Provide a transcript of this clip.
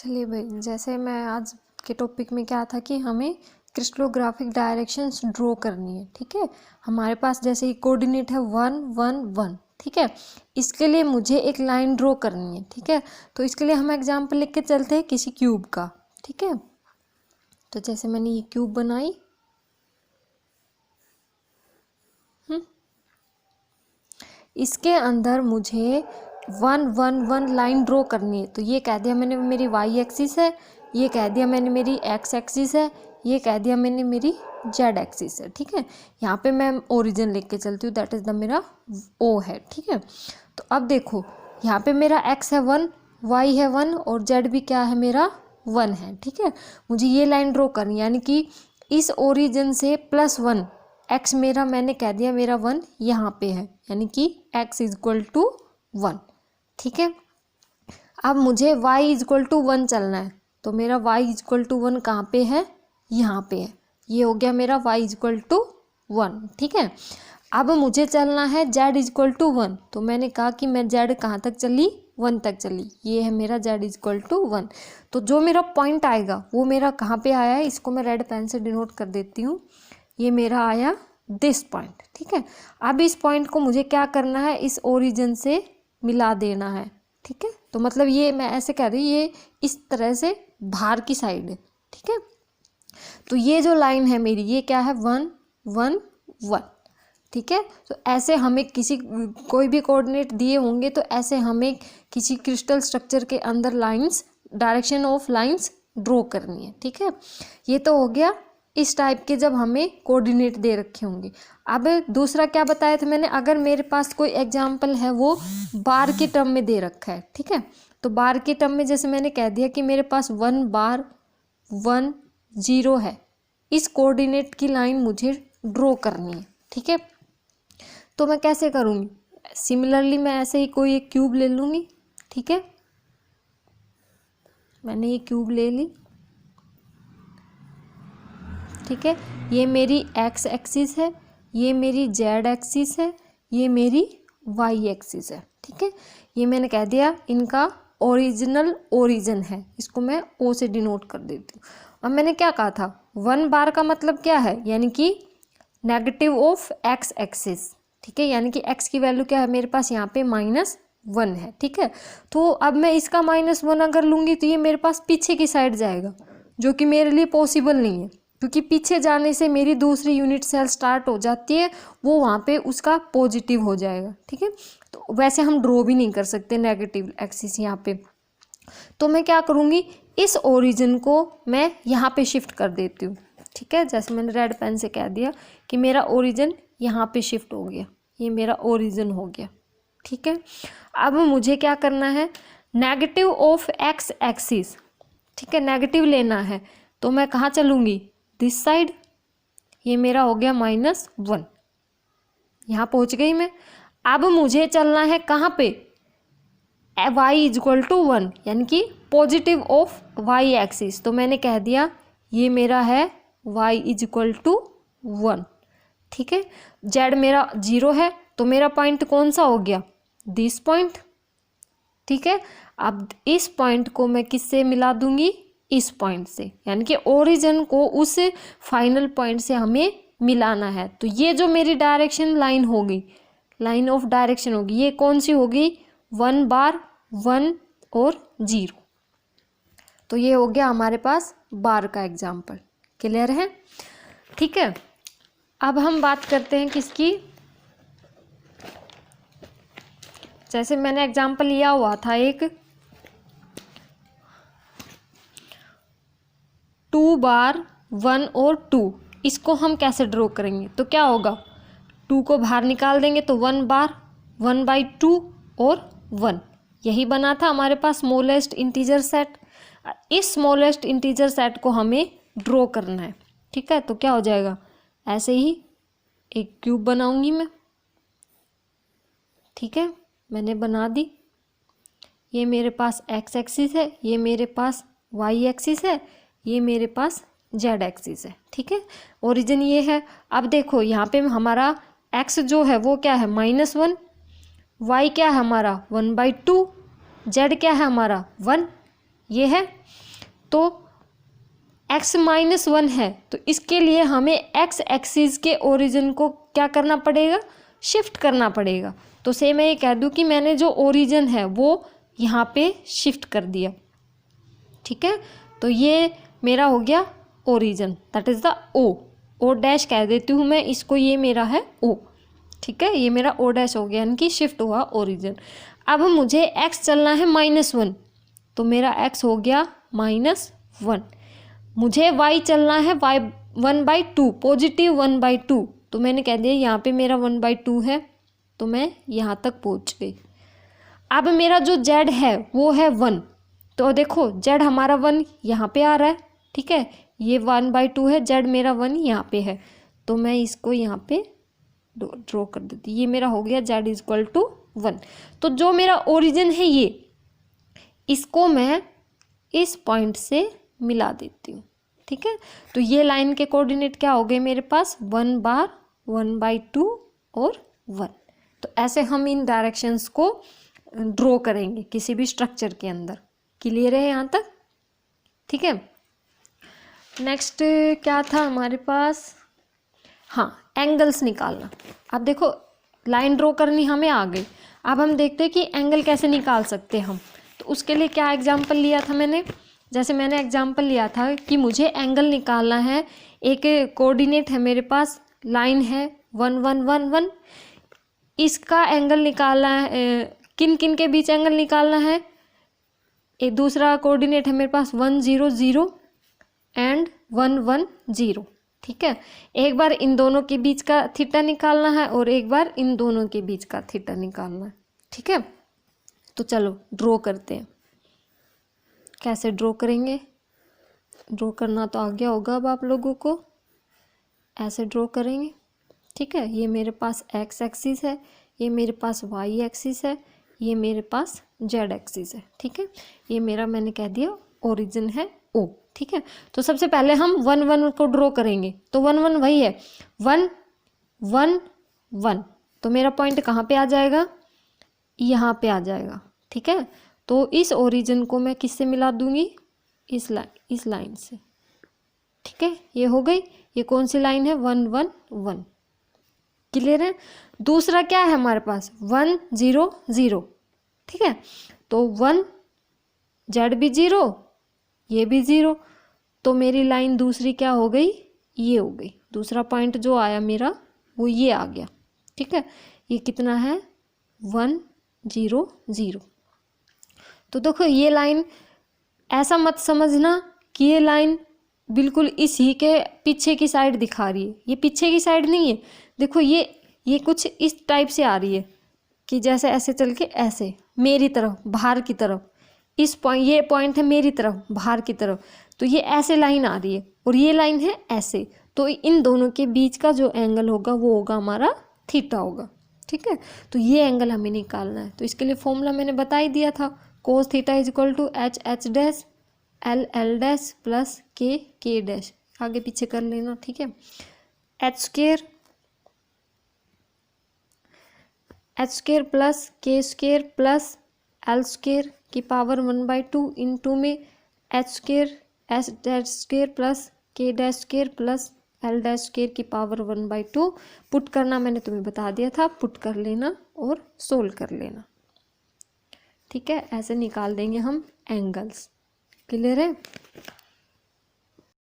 चलिए भाई, जैसे मैं आज के टॉपिक में क्या था कि हमें क्रिस्टलोग्राफिक डायरेक्शंस ड्रॉ करनी है। ठीक है, हमारे पास जैसे ही कोऑर्डिनेट है 1 1 1। ठीक है, इसके लिए मुझे एक लाइन ड्रॉ करनी है। ठीक है, तो इसके लिए हम एग्जांपल लिख के चलते हैं किसी क्यूब का। ठीक है, तो जैसे मैंने ये क्यूब बनाई, इसके अंदर मुझे 1 1 1 लाइन ड्रॉ करनी है। तो ये कह दिया मैंने मेरी वाई एक्सिस है, ये कह दिया मैंने मेरी एक्स एक्सिस है, ये कह दिया मैंने मेरी जेड एक्सिस है। ठीक है, यहाँ पे मैं ओरिजिन लिख के चलती हूँ, दैट इज़ द मेरा ओ है। ठीक है, तो अब देखो यहाँ पे मेरा एक्स है 1, वाई है 1 और जेड भी क्या है मेरा 1 है। ठीक है, मुझे ये लाइन ड्रॉ करनी, यानी कि इस ओरिजिन से +1 एक्स मेरा मैंने कह दिया मेरा 1 यहाँ पे है, यानी कि x इक्वल टू 1। ठीक है, अब मुझे y इक्वल टू 1 चलना है, तो मेरा y इक्वल टू 1 कहाँ पे है, यहाँ पे है। ये हो गया मेरा y इक्वल टू 1। ठीक है, अब मुझे चलना है z इक्वल टू 1, तो मैंने कहा कि मैं z कहाँ तक चली, 1 तक चली। ये है मेरा z इक्वल टू 1। तो जो मेरा पॉइंट आएगा वो मेरा कहाँ पे आया है, इसको मैं रेड पेन से डिनोट कर देती हूँ। ये मेरा आया दिस पॉइंट। ठीक है, अब इस पॉइंट को मुझे क्या करना है, इस ओरिजिन से मिला देना है। ठीक है, तो मतलब ये मैं ऐसे कह रही, ये इस तरह से बाहर की साइड है। ठीक है, तो ये जो लाइन है मेरी, ये क्या है 1 1 1। ठीक है, तो ऐसे हमें किसी कोई भी कोऑर्डिनेट दिए होंगे तो ऐसे हमें किसी क्रिस्टल स्ट्रक्चर के अंदर lines, direction of lines draw करनी है। ठीक है, ये तो हो गया इस टाइप के जब हमें कोऑर्डिनेट दे रखे होंगे। अब दूसरा क्या बताया था मैंने, अगर मेरे पास कोई एग्जाम्पल है वो बार के टर्म में दे रखा है। ठीक है, तो बार के टर्म में जैसे मैंने कह दिया कि मेरे पास 1 बार 1 0 है, इस कोऑर्डिनेट की लाइन मुझे ड्रॉ करनी है। ठीक है, तो मैं कैसे करूँगी, सिमिलरली मैं ऐसे ही कोई एक क्यूब ले लूँगी। ठीक है, मैंने ये क्यूब ले ली। ठीक है, ये मेरी एक्स एक्सिस है, ये मेरी जेड एक्सिस है, ये मेरी वाई एक्सिस है। ठीक है, ये मैंने कह दिया इनका ओरिजिनल ओरिजिन है, इसको मैं ओ से डिनोट कर देती हूँ। अब मैंने क्या कहा था, 1 बार का मतलब क्या है, यानी कि नेगेटिव ऑफ एक्स एक्सिस। ठीक है, यानी कि एक्स की वैल्यू क्या है मेरे पास यहाँ पे -1 है। ठीक है, तो अब मैं इसका -1 अगर लूँगी तो ये मेरे पास पीछे की साइड जाएगा, जो कि मेरे लिए पॉसिबल नहीं है, क्योंकि पीछे जाने से मेरी दूसरी यूनिट सेल स्टार्ट हो जाती है, वो वहाँ पे उसका पॉजिटिव हो जाएगा। ठीक है, तो वैसे हम ड्रॉ भी नहीं कर सकते नेगेटिव एक्सिस यहाँ पे। तो मैं क्या करूँगी, इस ओरिजिन को मैं यहाँ पे शिफ्ट कर देती हूँ। ठीक है, जैसे मैंने रेड पेन से कह दिया कि मेरा ओरिजिन यहाँ पे शिफ्ट हो गया, ये मेरा ओरिजिन हो गया। ठीक है, अब मुझे क्या करना है, नेगेटिव ऑफ एक्स एक्सिस। ठीक है, नेगेटिव लेना है, तो मैं कहाँ चलूँगी, दिस साइड। ये मेरा हो गया -1, यहाँ पहुँच गई मैं। अब मुझे चलना है कहाँ पे, y इक्वल टू 1, यानी कि पॉजिटिव ऑफ y एक्सिस। तो मैंने कह दिया ये मेरा है y इक्वल टू 1। ठीक है, z मेरा 0 है, तो मेरा पॉइंट कौन सा हो गया, दिस पॉइंट। ठीक है, अब इस पॉइंट को मैं किससे मिला दूंगी, इस पॉइंट से, यानी कि ओरिजिन को उस फाइनल पॉइंट से हमें मिलाना है। तो ये जो मेरी डायरेक्शन लाइन होगी, लाइन ऑफ डायरेक्शन होगी, ये कौन सी होगी, 1 बार 1 और 0। तो ये हो गया हमारे पास बार का एग्जाम्पल। क्लियर है। ठीक है, अब हम बात करते हैं किसकी, जैसे मैंने एग्जाम्पल लिया हुआ था एक 2 बार 1 और 2, इसको हम कैसे ड्रॉ करेंगे, तो क्या होगा, 2 को बाहर निकाल देंगे तो 1 बार 1/2 और 1, यही बना था हमारे पास स्मॉलेस्ट इंटीजर सेट। इस स्मॉलेस्ट इंटीजर सेट को हमें ड्रॉ करना है। ठीक है, तो क्या हो जाएगा, ऐसे ही एक क्यूब बनाऊंगी मैं। ठीक है, मैंने बना दी, ये मेरे पास एक्स एक्सिस है, ये मेरे पास वाई एक्सिस है, ये मेरे पास जेड एक्सिस है। ठीक है, ओरिजिन ये है। अब देखो यहाँ पे हमारा एक्स जो है वो क्या है -1, वाई क्या है हमारा 1/2, जेड क्या है हमारा 1। ये है, तो x -1 है, तो इसके लिए हमें x एक्सिस के ओरिजिन को क्या करना पड़ेगा, शिफ्ट करना पड़ेगा। तो से मैं ये कह दूँ कि मैंने जो ओरिजिन है वो यहाँ पे शिफ्ट कर दिया, ठीक है। तो ये मेरा हो गया origin, that is the O dash कह देती हूँ मैं इसको, ये मेरा है ओ, ठीक है। ये मेरा ओ डैश हो गया, यानी कि शिफ्ट हुआ ओरिजिन। अब मुझे x चलना है -1, तो मेरा x हो गया -1। मुझे y चलना है y 1/2, पॉजिटिव 1/2, तो मैंने कह दिया यहाँ पे मेरा 1/2 है, तो मैं यहाँ तक पहुँच गई। अब मेरा जो z है वो है 1, तो देखो z हमारा 1 यहाँ पे आ रहा है, ठीक है। ये 1/2 है, z मेरा 1 यहाँ पे है, तो मैं इसको यहाँ पे ड्रॉ कर देती। ये मेरा हो गया z = 1। तो जो मेरा ओरिजिन है ये, इसको मैं इस पॉइंट से मिला देती हूँ, ठीक है। तो ये लाइन के कोऑर्डिनेट क्या हो गए मेरे पास, 1 बार 1/2 और 1। तो ऐसे हम इन डायरेक्शंस को ड्रॉ करेंगे किसी भी स्ट्रक्चर के अंदर। क्लियर है यहाँ तक, ठीक है। नेक्स्ट क्या था हमारे पास, हाँ, एंगल्स निकालना। अब देखो लाइन ड्रॉ करनी हमें आ गई, अब हम देखते हैं कि एंगल कैसे निकाल सकते हैं हम। तो उसके लिए क्या एग्जांपल लिया था मैंने, जैसे मैंने एग्जांपल लिया था कि मुझे एंगल निकालना है, एक कोऑर्डिनेट है मेरे पास, लाइन है 1 1 1 1, इसका एंगल निकालना है, किन किन के बीच एंगल निकालना है। एक दूसरा कोऑर्डिनेट है मेरे पास 1 0 0 एंड 1 1 0, ठीक है। एक बार इन दोनों के बीच का थीटा निकालना है और एक बार इन दोनों के बीच का थीटा निकालना है, ठीक है। तो चलो ड्रॉ करते हैं। कैसे ड्रॉ करेंगे, ड्रॉ करना तो आ गया होगा अब आप लोगों को। ऐसे ड्रॉ करेंगे, ठीक है। ये मेरे पास x एक्सिस है, ये मेरे पास y एक्सिस है, ये मेरे पास z एक्सिस है, ठीक है। ये मेरा मैंने कह दिया ओरिजिन है O, ठीक है। तो सबसे पहले हम 1 1 को ड्रॉ करेंगे, तो 1 1 वही है 1 1 1, तो मेरा पॉइंट कहाँ पे आ जाएगा, यहाँ पे आ जाएगा, ठीक है। तो इस ओरिजिन को मैं किससे मिला दूंगी, इस लाइन से, ठीक है। ये हो गई, ये कौन सी लाइन है, 1 1 1। क्लियर है। दूसरा क्या है हमारे पास, 1 0 0, ठीक है। तो 1 z भी 0, ये भी 0, तो मेरी लाइन दूसरी क्या हो गई, ये हो गई। दूसरा पॉइंट जो आया मेरा वो ये आ गया, ठीक है। ये कितना है, 1 0 0। तो देखो ये लाइन, ऐसा मत समझना कि ये लाइन बिल्कुल इसी के पीछे की साइड दिखा रही है, ये पीछे की साइड नहीं है। देखो ये कुछ इस टाइप से आ रही है कि जैसे ऐसे चल के ऐसे मेरी तरफ, बाहर की तरफ, इस पॉइंट, ये पॉइंट है मेरी तरफ, बाहर की तरफ, तो ये ऐसे लाइन आ रही है और ये लाइन है ऐसे। तो इन दोनों के बीच का जो एंगल होगा वो होगा हमारा थीटा होगा, ठीक है। तो ये एंगल हमें निकालना है। तो इसके लिए फॉर्मूला मैंने बता ही दिया था, cos theta = h h dash l l dash plus k k dash, आगे पीछे कर लेना, ठीक है। h² plus k² plus l² की पावर 1/2 इंटू में h² s dash plus k dash plus l dash की पावर 1/2 पुट करना मैंने तुम्हें बता दिया था, पुट कर लेना और सोल्व कर लेना, ठीक है। ऐसे निकाल देंगे हम एंगल्स। क्लियर है।